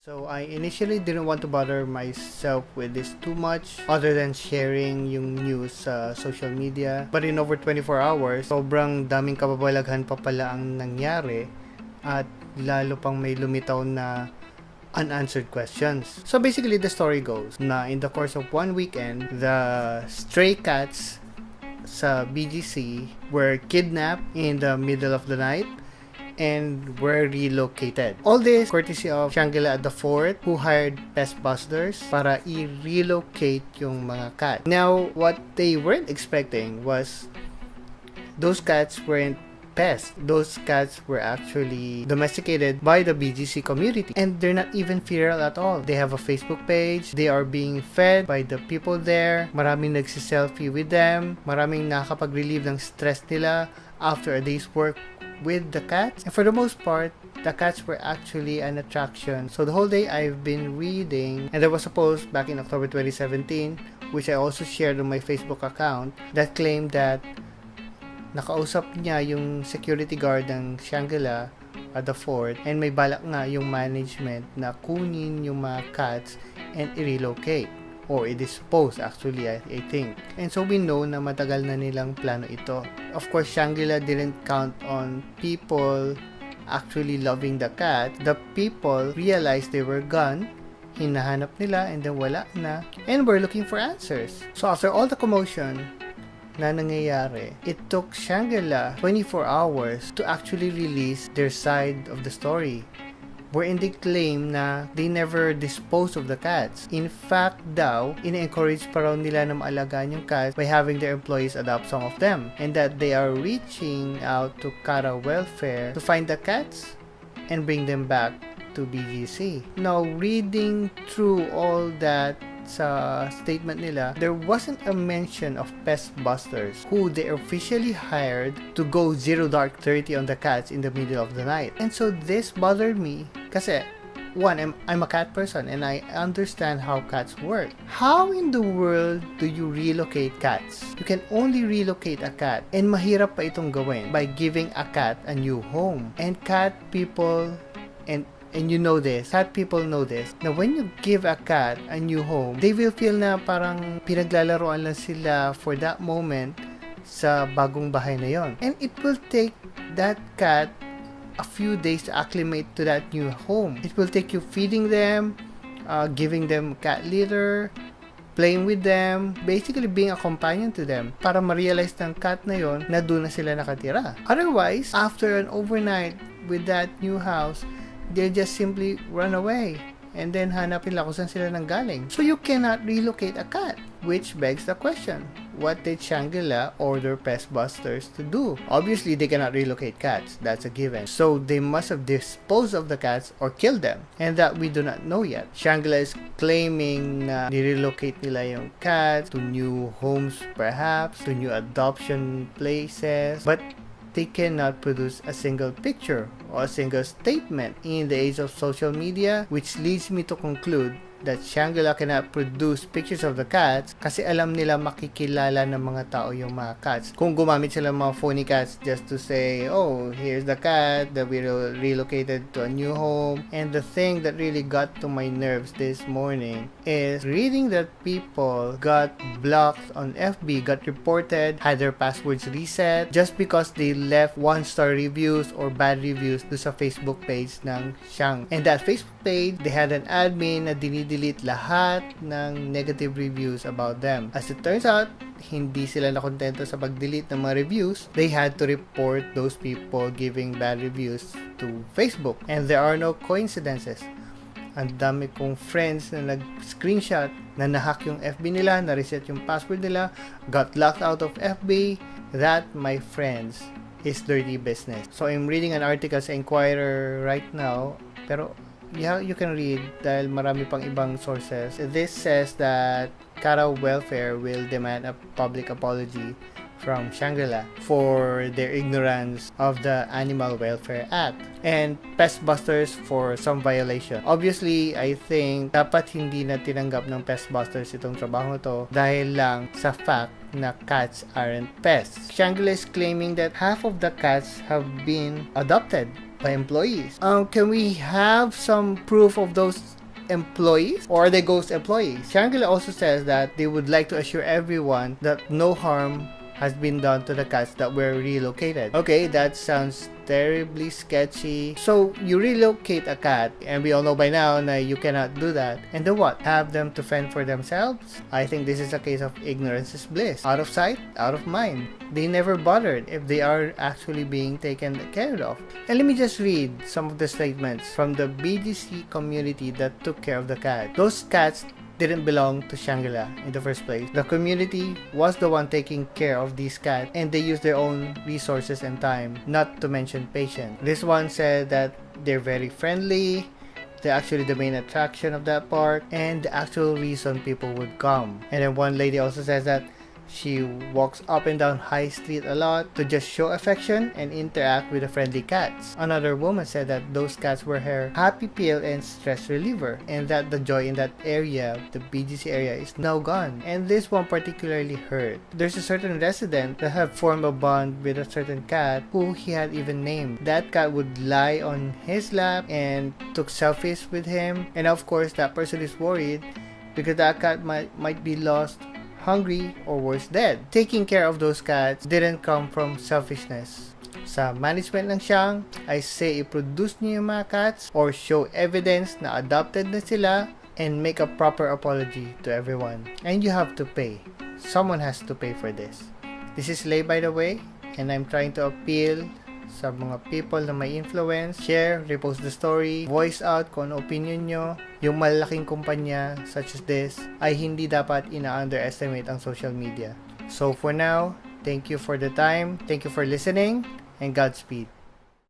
So I initially didn't want to bother myself with this too much other than sharing yung news sa social media. But in over 24 hours, sobrang daming kababalaghan pa pala ang nangyari at lalo pang may lumitaw na unanswered questions. So basically the story goes na in the course of one weekend, the stray cats sa BGC were kidnapped in the middle of the night and were relocated. All this courtesy of Shangri-la at the fort, who hired pest busters para i-relocate yung mga cats. Now, what they weren't expecting was those cats weren't pests. Those cats were actually domesticated by the BGC community, and they're not even feral at all. They have a Facebook page. They are being fed by the people there. Maraming nagsiselfie with them. Maraming nakakapag-relieve ng stress nila after a day's work with the cats. And for the most part, the cats were actually an attraction. So the whole day I've been reading, and there was a post back in October 2017 which I also shared on my Facebook account that claimed that nakausap niya yung security guard ng Shangri-la at the fort, and may balak nga yung management na kunin yung mga cats and i-relocate or i-dispose actually, I think. And so we know na matagal na nilang plano ito. Of course, Shangri-La didn't count on people actually loving the cat. The people realized they were gone, hinahanap nila, and then wala na, and were looking for answers. So after all the commotion na nangyayari, it took Shangri-La 24 hours to actually release their side of the story, wherein they claim na they never disposed of the cats. In fact daw, ina-encourage pa raw nila na maalagaan yung cats by having their employees adopt some of them, and that they are reaching out to Cat Welfare to find the cats and bring them back to BGC. Now, reading through all that sa statement nila, there wasn't a mention of pest busters who they officially hired to go zero dark 30 on the cats in the middle of the night. And so this bothered me kasi one, I'm a cat person and I understand how cats work. How in the world do you relocate cats? You can only relocate a cat, and mahirap pa itong gawin by giving a cat a new home. And cat people and you know this, cat people know this, na when you give a cat a new home, they will feel na parang pinaglalaroan lang sila for that moment sa bagong bahay na yon. And it will take that cat a few days to acclimate to that new home. It will take you feeding them, giving them cat litter, playing with them, basically being a companion to them para ma-realize ng cat na yon na doon na sila nakatira. Otherwise, after an overnight with that new house, they just simply run away and then hanapin lang kung saan sila nanggaling. So you cannot relocate a cat, which begs the question, what did Shangri-La order pest busters to do? Obviously, they cannot relocate cats. That's a given. So they must have disposed of the cats or killed them, and that we do not know yet. Shangri-La is claiming na nirelocate nila yung cats to new homes, perhaps, to new adoption places, but they cannot produce a single picture or a single statement in the age of social media, which leads me to conclude that Shangri-La cannot produce pictures of the cats kasi alam nila makikilala ng mga tao yung mga cats. Kung gumamit sila ng mga phony cats just to say, oh, here's the cat that we relocated to a new home. And the thing that really got to my nerves this morning is reading that people got blocked on FB, got reported, had their passwords reset just because they left 1-star reviews or bad reviews do sa Facebook page ng Shang. And that Facebook page, they had an admin na delete lahat ng negative reviews about them. As it turns out, hindi sila nakontento sa pag-delete ng mga reviews. They had to report those people giving bad reviews to Facebook. And there are no coincidences. Ang dami kong friends na nag-screenshot na nahack yung FB nila, na-reset yung password nila, got locked out of FB. That, my friends, is dirty business. So I'm reading an article sa Inquirer right now, pero yeah, you can read dahil marami pang ibang sources. This says that Cat Welfare will demand a public apology from Shangri-La for their ignorance of the Animal Welfare Act and pest busters for some violation. Obviously, I think dapat hindi na tinanggap ng pest busters itong trabaho to dahil lang sa fact na cats aren't pests. Shangri-La is claiming that half of the cats have been adopted by employees. Can we have some proof of those employees, or are they ghost employees? Shangri-La also says that they would like to assure everyone that no harm has been done to the cats that were relocated. Okay, that sounds terribly sketchy. So you relocate a cat, and we all know by now that you cannot do that. And then what? Have them to fend for themselves? I think this is a case of ignorance is bliss. Out of sight, out of mind. They never bothered if they are actually being taken care of. And let me just read some of the statements from the BGC community that took care of the cat. Those cats didn't belong to Shangri-La in the first place. The community was the one taking care of these cats, and they used their own resources and time, not to mention patience. This one said that they're very friendly, they're actually the main attraction of that park, and the actual reason people would come. And then one lady also says that she walks up and down High Street a lot to just show affection and interact with the friendly cats. Another woman said that those cats were her happy pill and stress reliever, and that the joy in that area, the BGC area, is now gone. And this one particularly hurt. There's a certain resident that had formed a bond with a certain cat who he had even named. That cat would lie on his lap and took selfies with him, and of course that person is worried because that cat might be lost, hungry, or worse, dead. Taking care of those cats didn't come from selfishness. Sa management ng Shang, I say i-produce niyo yung mga cats or show evidence na adopted na sila and make a proper apology to everyone. And you have to pay. Someone has to pay for this. This is Lay, by the way, and I'm trying to appeal sa mga people na may influence. Share, repost the story, voice out kung ano opinion nyo. Yung malaking kumpanya such as this ay hindi dapat ina-underestimate ang social media. So for now, thank you for the time, thank you for listening, and Godspeed.